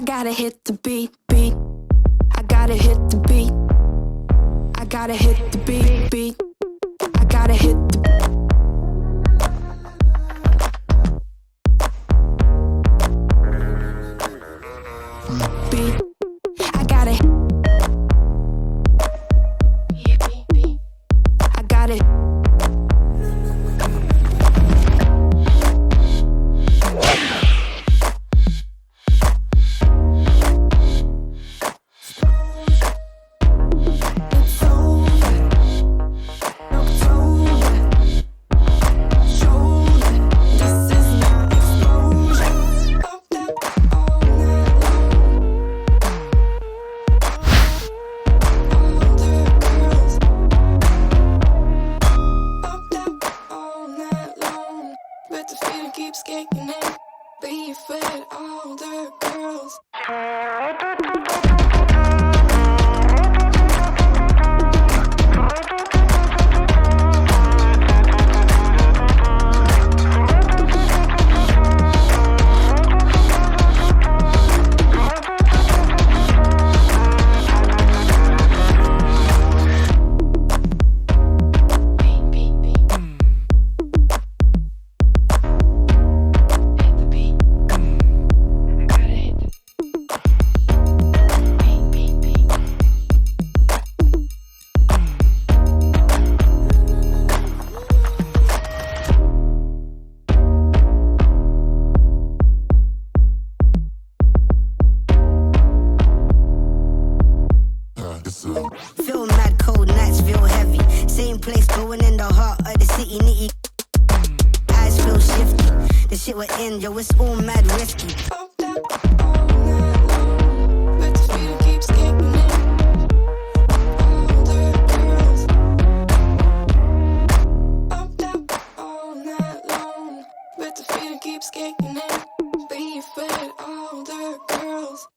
gotta hit the beat, beat. I gotta hit the beat. I gotta hit the beat, beat. I gotta hit the beat. I gotta I gotta keeps kicking in, be with all the girls. Feel mad cold nights, feel heavy. Same place, going in the heart of the city, nitty. Eyes feel shifty. The shit we're in, yo, it's all mad risky. Keeps kicking in, be with all the girls.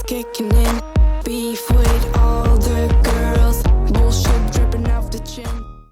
kicking in, beef with all the